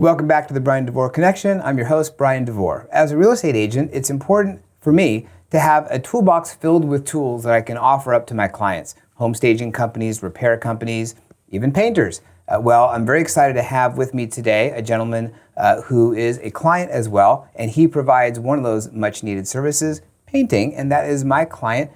Welcome back to the Bryan Devore Connection. I'm your host, Bryan Devore. As a real estate agent, it's important for me to have a toolbox filled with tools that I can offer up to my clients, home staging companies, repair companies, even painters. I'm very excited to have with me today a gentleman who is a client as well, and he provides one of those much needed services, painting, and that is my client,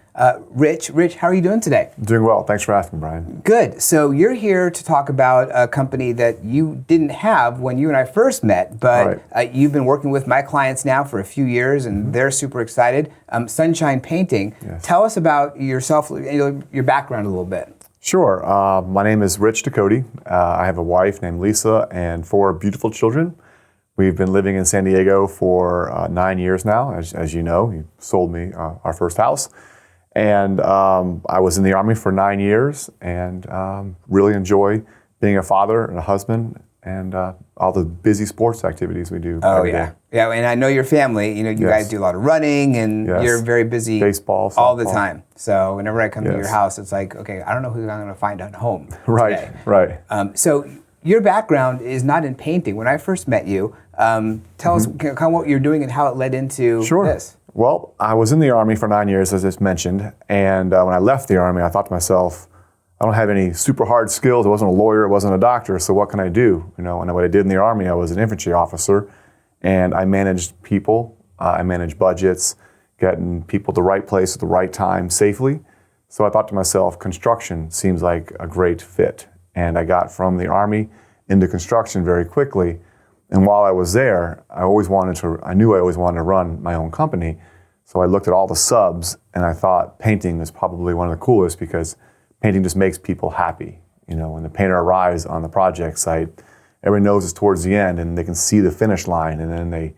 Rich. Rich, how are you doing today? Doing well. Thanks for asking, Brian. Good. So you're here to talk about a company that you didn't have when you and I first met, but you've been working with my clients now for a few years, and they're super excited. Sonshine Painting. Yes. Tell us about yourself, your background a little bit. Sure. My name is Rich Ducote. I have a wife named Lisa and 4 beautiful children. We've been living in San Diego for 9 years now. As you know, you sold me our first house. And I was in the Army for 9 years and really enjoy being a father and a husband and all the busy sports activities we do every day. Yeah, and I know your family, you guys do a lot of running and you're very busy baseball, softball. All the time. So whenever I come to your house, it's like, okay, I don't know who I'm going to find at home today. Right. So your background is not in painting. When I first met you, tell us kind of what you're doing and how it led into this. Well, I was in the Army for 9 years, as I just mentioned, and when I left the Army, I thought to myself, I don't have any super hard skills. I wasn't a lawyer, I wasn't a doctor, so what can I do? And what I did in the Army, I was an infantry officer, and I managed people, I managed budgets, getting people to the right place at the right time safely. So I thought to myself, construction seems like a great fit. And I got from the Army into construction very quickly. And while I was there, I knew I always wanted to run my own company. So I looked at all the subs and I thought painting is probably one of the coolest because painting just makes people happy. When the painter arrives on the project site, everyone knows it's towards the end and they can see the finish line and then they're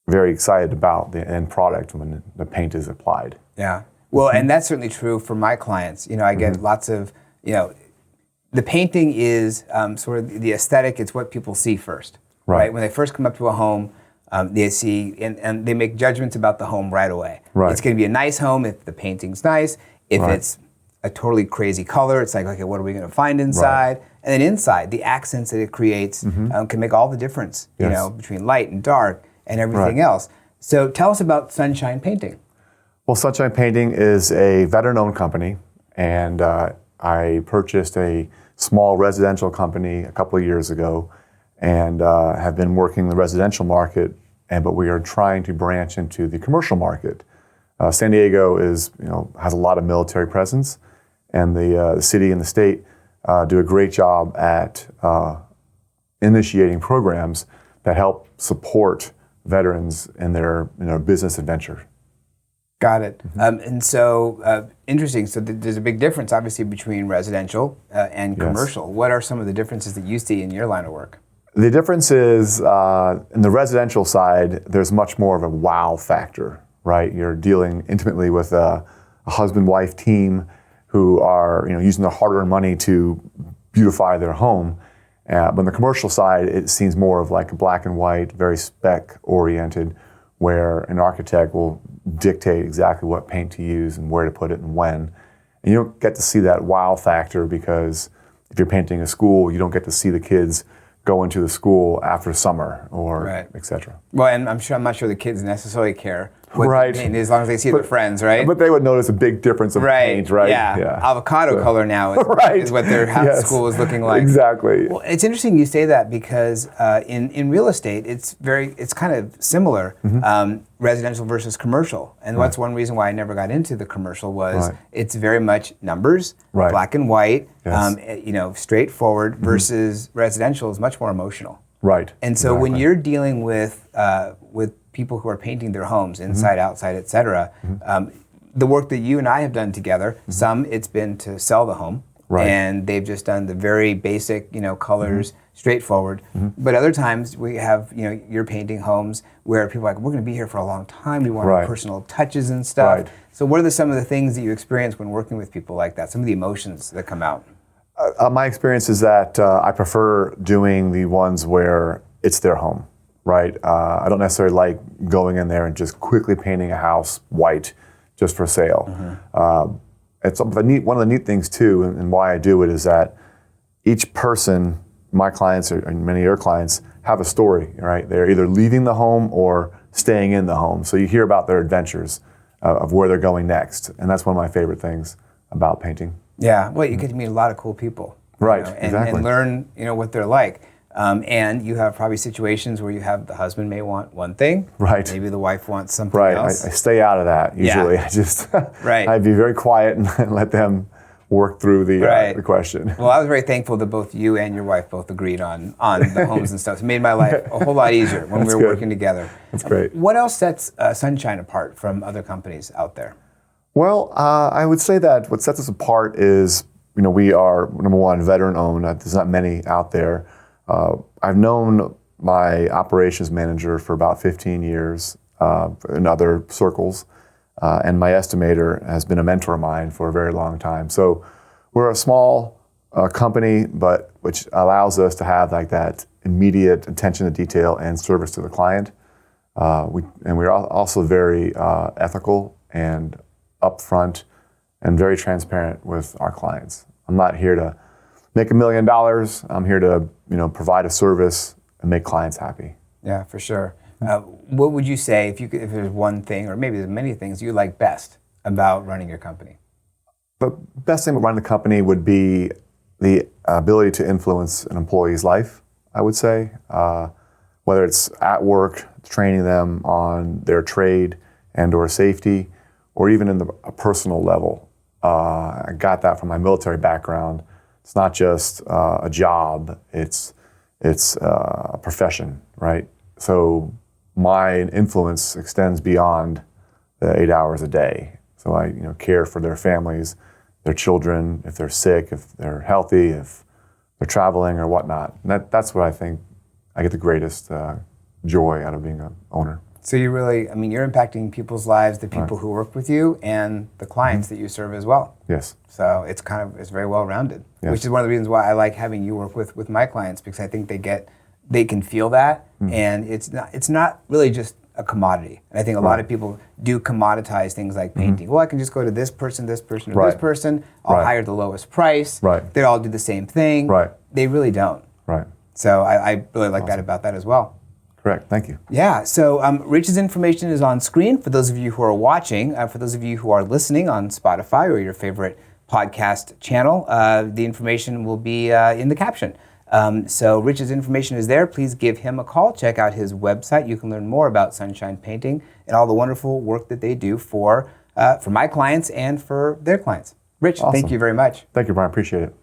very excited about the end product when the paint is applied. Yeah. Well, and that's certainly true for my clients. I get lots of, the painting is sort of the aesthetic. It's what people see first. Right. When they first come up to a home, they see and they make judgments about the home right away. Right. It's going to be a nice home if the painting's nice. If it's a totally crazy color, it's like, okay, what are we going to find inside? And then inside, the accents that it creates can make all the difference. Between light and dark and everything else. So tell us about Sonshine Painting. Well, Sonshine Painting is a veteran-owned company, and I purchased a small residential company a couple of years ago. And have been working the residential market, but we are trying to branch into the commercial market. San Diego has a lot of military presence, and the city and the state do a great job at initiating programs that help support veterans in their business adventure. Got it. And so, interesting. So there's a big difference, obviously, between residential and commercial. What are some of the differences that you see in your line of work? The difference is in the residential side, there's much more of a wow factor, right? You're dealing intimately with a husband-wife team who are using their hard-earned money to beautify their home. But on the commercial side, it seems more of like a black and white, very spec-oriented, where an architect will dictate exactly what paint to use and where to put it and when. And you don't get to see that wow factor because if you're painting a school, you don't get to see the kids go into the school after summer or et cetera. Well, and I'm not sure the kids necessarily care what the paint is, as long as they see their friends, right? But they would notice a big difference of paint, right? Yeah. Avocado color now is what their school is looking like. Exactly. Well, it's interesting you say that because in real estate, it's kind of similar, residential versus commercial. And that's one reason why I never got into the commercial was it's very much numbers, black and white, straightforward versus residential is much more emotional. Right. And so when you're dealing with people who are painting their homes inside, outside, et cetera, the work that you and I have done together, some it's been to sell the home, and they've just done the very basic, colors, straightforward. But other times we have, you're painting homes where people are like, we're going to be here for a long time. We want personal touches and stuff. So what are some of the things that you experience when working with people like that? Some of the emotions that come out? My experience is that I prefer doing the ones where it's their home, right? I don't necessarily like going in there and just quickly painting a house white just for sale. It's one of the neat things too, and why I do it is that each person my clients and many of your clients have a story, right? They're either leaving the home or staying in the home. So you hear about their adventures of where they're going next. And that's one of my favorite things about painting. Yeah, well, you get to meet a lot of cool people. Right, and learn, what they're like. And you have probably situations where you have the husband may want one thing. Right. Maybe the wife wants something else. I stay out of that usually. Yeah. I just, Right. I'd be very quiet and let them work through the question. Well, I was very thankful that both you and your wife both agreed on the homes and stuff. It made my life a whole lot easier when we were working together. That's great. What else sets Sonshine apart from other companies out there? Well, I would say that what sets us apart is, we are, number one, veteran-owned. There's not many out there. I've known my operations manager for about 15 years in other circles. And my estimator has been a mentor of mine for a very long time. So we're a small company, but which allows us to have like that immediate attention to detail and service to the client. We're also very ethical and upfront and very transparent with our clients. I'm not here to make $1 million. I'm here to provide a service and make clients happy. Yeah, for sure. What would you say if there's one thing, or maybe there's many things you like best about running your company? The best thing about running the company would be the ability to influence an employee's life, I would say. Whether it's at work, training them on their trade and or safety, or even in a personal level. I got that from my military background. It's not just a job, it's a profession, right? So my influence extends beyond the 8 hours a day. So I care for their families, their children, if they're sick, if they're healthy, if they're traveling or whatnot. And that's what I think I get the greatest joy out of being an owner. So you really, you're impacting people's lives, the people who work with you, and the clients that you serve as well. Yes. So it's very well-rounded, which is one of the reasons why I like having you work with my clients, because I think they can feel that, and it's not really just a commodity. And I think a lot of people do commoditize things like painting. Well, I can just go to this person, or this person. I'll hire the lowest price. Right. They all do the same thing. Right. They really don't. Right. So I really like that about that as well. Correct. Thank you. Yeah. So Rich's information is on screen for those of you who are watching. For those of you who are listening on Spotify or your favorite podcast channel, the information will be in the caption. So Rich's information is there. Please give him a call. Check out his website. You can learn more about Sonshine Painting and all the wonderful work that they do for my clients and for their clients. Rich, Awesome. Thank you very much. Thank you, Brian. Appreciate it.